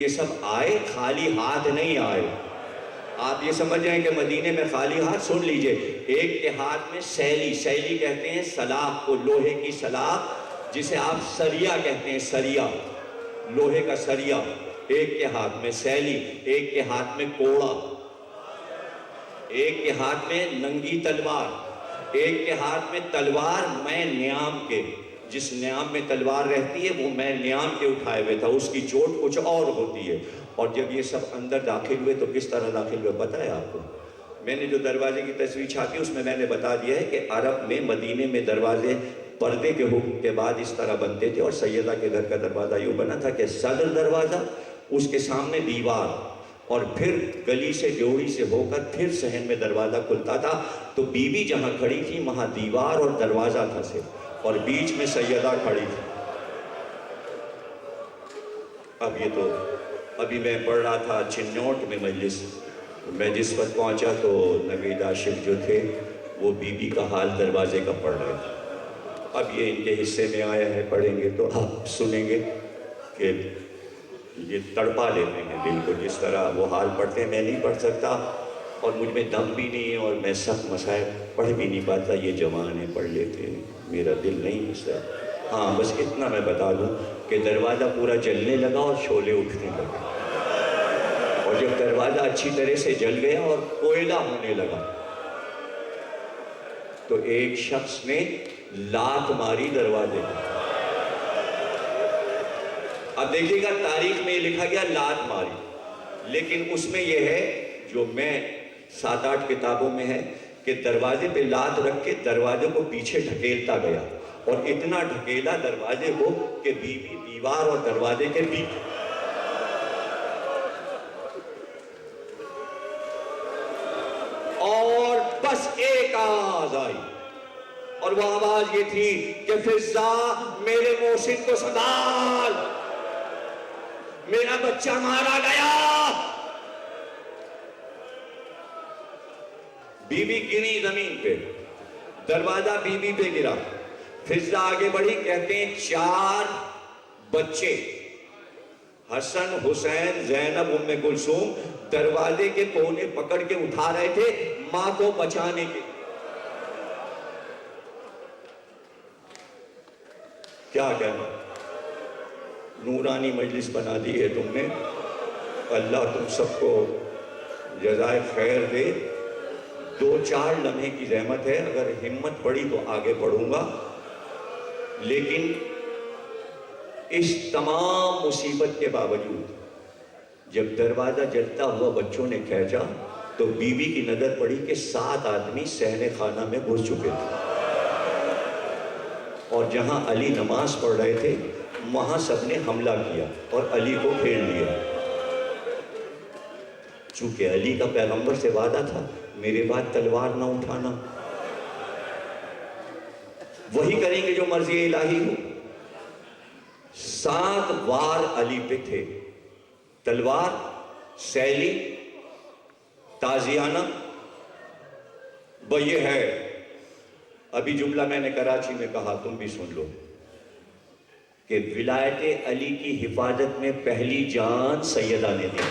یہ سب آئے خالی ہاتھ نہیں آئے. آپ یہ سمجھ رہے ہیں کہ مدینے میں خالی ہاتھ؟ سن لیجئے، ایک کے ہاتھ میں سیلی، سیلی کہتے ہیں سلاخ کو، لوہے کی سلاخ جسے آپ سریا کہتے ہیں، سریا، لوہے کا سریا. ایک کے ہاتھ میں سیلی، ایک کے ہاتھ میں کوڑا، ایک کے ہاتھ میں ننگی تلوار، ایک کے ہاتھ میں تلوار میں نیام کے، جس نیام میں تلوار رہتی ہے وہ میں نیام کے اٹھائے ہوئے تھا، اس کی چوٹ کچھ اور ہوتی ہے. اور جب یہ سب اندر داخل ہوئے تو کس طرح داخل ہوئے پتہ ہے آپ کو؟ میں نے جو دروازے کی تصویر چھاپی اس میں میں نے بتا دیا ہے کہ عرب میں مدینے میں دروازے پردے کے حکم کے بعد اس طرح بنتے تھے، اور سیدہ کے گھر کا دروازہ یوں بنا تھا کہ صدر دروازہ، اس کے سامنے دیوار، اور پھر گلی سے ڈیوڑی سے ہو کر پھر صحن میں دروازہ کھلتا تھا. تو بی بی جہاں کھڑی تھی وہاں دیوار اور دروازہ تھا صرف، اور بیچ میں سیدہ کھڑی تھی. اب یہ تو ابھی میں پڑھ رہا تھا چنوٹ میں مجلس، میں جس وقت پہنچا تو نوید عاشق جو تھے وہ بی بی کا حال دروازے کا پڑھ رہے تھے. اب یہ ان کے حصے میں آیا ہے، پڑھیں گے تو آپ سنیں گے کہ یہ تڑپا لیتے ہیں دل کو، جس طرح وہ حال پڑھتے ہیں. میں نہیں پڑھ سکتا اور مجھ میں دم بھی نہیں ہے، اور میں سخت مسائل پڑھ بھی نہیں پاتا. یہ جوان ہیں پڑھ لیتے ہیں، میرا دل نہیں اس طرح. ہاں بس اتنا میں بتا دوں کہ دروازہ پورا جلنے لگا اور شعلے اٹھنے لگے، اور جب دروازہ اچھی طرح سے جل گیا اور کوئلہ ہونے لگا تو ایک شخص نے لات ماری دروازے کو. اب دیکھیے گا تاریخ میں یہ لکھا گیا لات ماری، لیکن اس میں یہ ہے جو میں 7-8 کتابوں میں ہے کہ دروازے پہ لات رکھ کے دروازے کو پیچھے ڈھکیلتا گیا، اور اتنا ڈھکیلا دروازے کو کہ بی بی دیوار اور دروازے کے بیچ. اور بس ایک آواز آئی، اور وہ آواز یہ تھی کہ فضا میرے محسن کو سنبھال، میرا بچہ مارا گیا. بی بی گری زمین پہ، دروازہ بی بی پہ گرا. فضا آگے بڑھی، کہتے ہیں 4 بچے حسن، حسین، زینب، ام کلثوم دروازے کے کونے پکڑ کے اٹھا رہے تھے ماں کو بچانے کے. کیا کہنا، نورانی مجلس بنا دی ہے تم نے. اللہ تم سب کو جزائے خیر دے. 2-4 لمحے کی زحمت ہے، اگر ہمت پڑی تو آگے بڑھوں گا، لیکن اس تمام مصیبت کے باوجود جب دروازہ جلتا ہوا بچوں نے کھینچا تو بی بی کی نظر پڑی کہ 7 آدمی صحن خانہ میں گھس چکے تھے، اور جہاں علی نماز پڑھ رہے تھے وہاں سب نے حملہ کیا اور علی کو گھیر لیا. چونکہ علی کا پیغمبر سے وعدہ تھا میرے بعد تلوار نہ اٹھانا، وہی کریں گے جو مرضی الہی ہو. 7 وار علی پہ تھے، تلوار، سیلی، تازیانہ. یہ ہے ابھی جملہ میں نے کراچی میں کہا، تم بھی سن لو، کہ ولایت علی کی حفاظت میں پہلی جان سیدہ نے دی.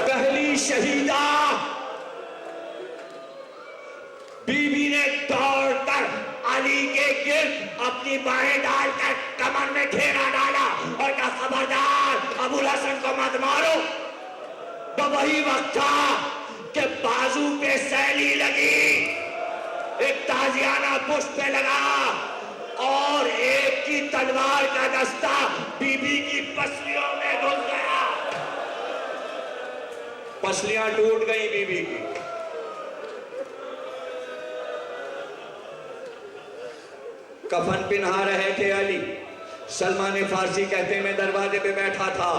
پہلی شہیدہ بی بی نے دوڑ کر علی کے گرد اپنی باہیں ڈال کر کمر میں گھیرا ڈالا اور کہا خبردار ابو الحسن کو مت مارو. تو وہی وقت تھا کہ بازو پہ سیلی لگی، ایک تازیانہ پشت پہ لگا، اور ایک کی تلوار کا دستہ بی بی کی پسلیوں میں گھس گیا. پسلیاں ٹوٹ گئی بی بی کی. کفن پہنا رہے تھے علی. سلمان فارسی کہتے ہیں میں دروازے پہ بیٹھا تھا،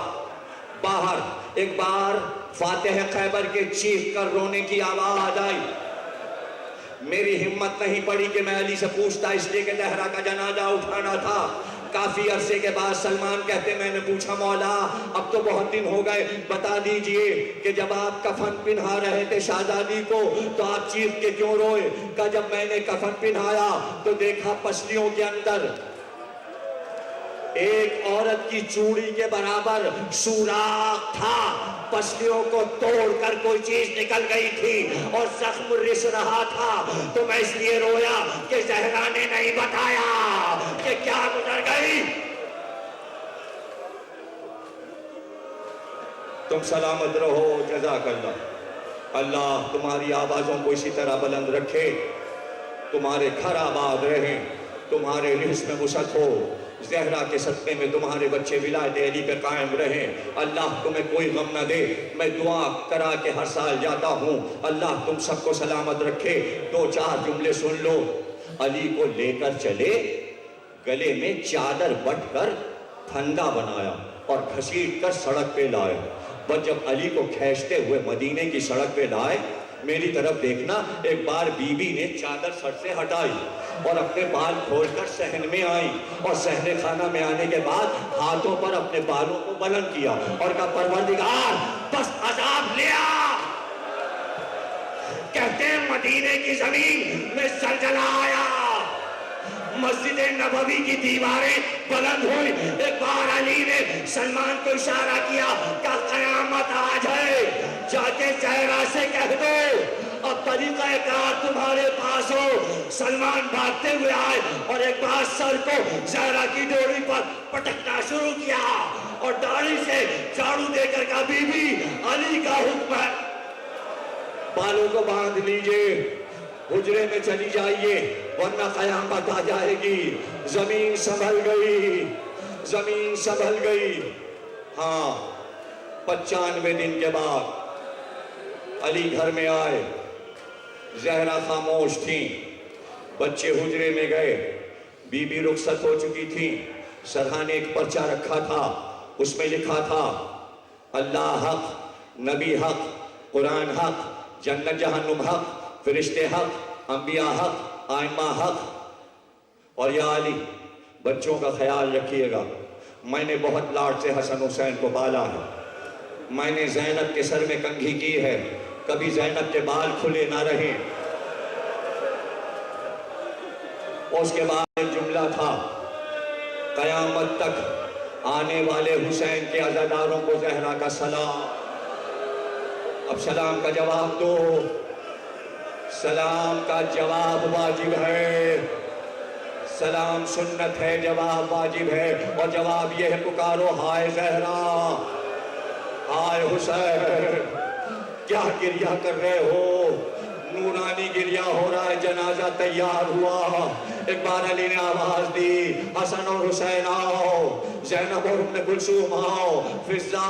باہر ایک بار فاتح خیبر کے چیخ کر رونے کی آواز آئی. میری ہمت نہیں پڑی کہ میں علی سے پوچھتا، اس لیے کہ زہرا کا جنازہ اٹھانا تھا. کافی عرصے کے بعد سلمان کہتے میں نے پوچھا مولا اب تو بہت دن ہو گئے، بتا دیجئے کہ جب آپ کفن پہنا رہے تھے شہزادی کو تو آپ چیخ کے کیوں روئے؟ کہ جب میں نے کفن پہنایا تو دیکھا پسلیوں کے اندر ایک عورت کی چوڑی کے برابر سوراخ تھا، پسلیوں کو توڑ کر کوئی چیز نکل گئی تھی اور زخم رس رہا تھا، تو میں اس لیے رویا کہ زہرا نے نہیں بتایا کہ کیا گزر گئی۔ تم سلامت رہو، جزاک اللہ۔ اللہ تمہاری آوازوں کو اسی طرح بلند رکھے، تمہارے گھر آباد رہیں، تمہارے رزق میں وسعت ہو، زہرا کے صدقے میں تمہارے بچے ولایت علی پہ قائم رہیں، اللہ تمہیں کوئی غم نہ دے۔ میں دعا کرا کے ہر سال جاتا ہوں، اللہ تم سب کو سلامت رکھے۔ دو چار جملے سن لو۔ علی کو لے کر چلے، گلے میں چادر بٹ کر پھندا بنایا اور گھسیٹ کر سڑک پہ لائے۔ بس جب علی کو کھینچتے ہوئے مدینے کی سڑک پہ لائے، میری طرف دیکھنا، ایک بار بی بی نے چادر سر سے ہٹائی اور اپنے بال کھول کر صحن میں آئی، اور صحن خانہ میں آنے کے بعد ہاتھوں پر اپنے بالوں کو بلند کیا اور کہا پروردگار بس عذاب لے آ۔ کہتے ہیں مدینے کی زمین میں زلزلہ آیا، مسجد نبوی کی دیواریں بلند ہوئی۔ ایک بار علی نے سلمان کو اشارہ کیا کہ قیامت آ جائے، جا کے زہرا سے کہہ دو اب طریقہ کار تمہارے پاس ہو۔ سلمان بھاگتے ہوئے آئے اور ایک بار سر کو زہرا کی ڈوری پر پٹکنا شروع کیا اور داڑھی سے جھاڑو دے کر کہا بی بی علی کا حکم ہے، بالوں کو باندھ لیجئے، حجرے میں چلی جائیے ورنہ قیامت آ جائے گی۔ زمین سنبھل گئی، زمین سنبھل گئی۔ ہاں 95 دن کے بعد علی گھر میں آئے، زہرا خاموش تھیں، بچے حجرے میں گئے، بی بی رخصت ہو چکی تھی، سرحانے ایک پرچہ رکھا تھا، اس میں لکھا تھا اللہ حق، نبی حق، قرآن حق، جنت جہنم حق، فرشتے حق، انبیاء حق، آئمہ حق۔ اور یا علی بچوں کا خیال رکھیے گا، میں نے بہت لاڈ سے حسن حسین کو پالا ہے، میں نے زینب کے سر میں کنگھی کی ہے، کبھی زینب کے بال کھلے نہ رہیں۔ اس کے بعد ایک جملہ تھا قیامت تک آنے والے حسین کے عزاداروں کو زہرا کا سلام۔ اب سلام کا جواب دو، سلام کا جواب واجب ہے، سلام سنت ہے، جواب واجب ہے، اور جواب یہ ہے پکارو ہائے زہرا، ہائے حسین، کیا گریہ کر رہے ہو؟ نورانی گریہ ہو رہا ہے، جنازہ تیار ہوا۔ ایک بار علی نے آواز دی حسن اور حسین آؤ، زینب اور ام کلثوم آؤ، فضا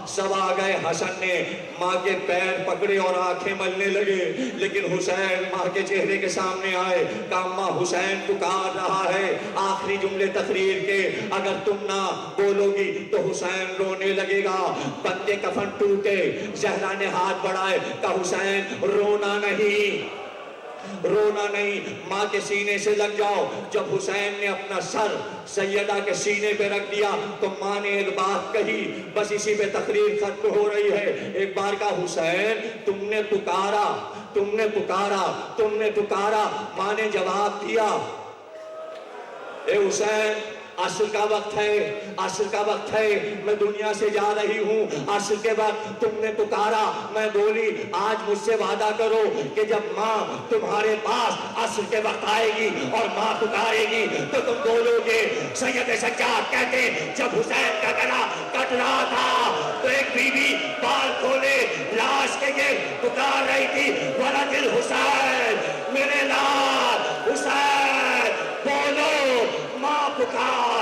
سب آ گئے۔ حسن نے ماں کے پیر پکڑے اور آنکھیں ملنے لگے، لیکن حسین ماں کے چہرے کے سامنے آئے، کہا ماں حسین پکار رہا ہے۔ آخری جملے تقریر کے، اگر تم نہ بولو گی تو حسین رونے لگے گا۔ بندے کفن ٹوٹے، زہرا نے ہاتھ بڑھائے، کہا حسین رونا نہیں، رونا نہیں، ماں کے سینے سے لگ جاؤ۔ جب حسین نے اپنا سر سیدہ کے سینے پہ رکھ دیا تو ماں نے ایک بات کہی، بس اسی پہ تقریر ختم ہو رہی ہے۔ ایک بار کہا حسین تم نے پکارا، تم نے پکارا، تم نے پکارا، ماں نے جواب دیا اے حسین عصر کا وقت ہے، عصر کا وقت ہے، میں دنیا سے جا رہی ہوں۔ عصر کے وقت تم نے پکارا، میں بولی آج مجھ سے وعدہ کرو کہ جب ماں تمہارے پاس عصر کے وقت آئے گی اور ماں پکارے گی تو تم بولو گے۔ سید سجاد کہتے جب حسین کا گلا کٹ رہا تھا تو ایک بی بی بال کھولے لاش کے گرد پکار رہی تھی ولد الحسین، میرے لال حسین، بولو، ماں پکار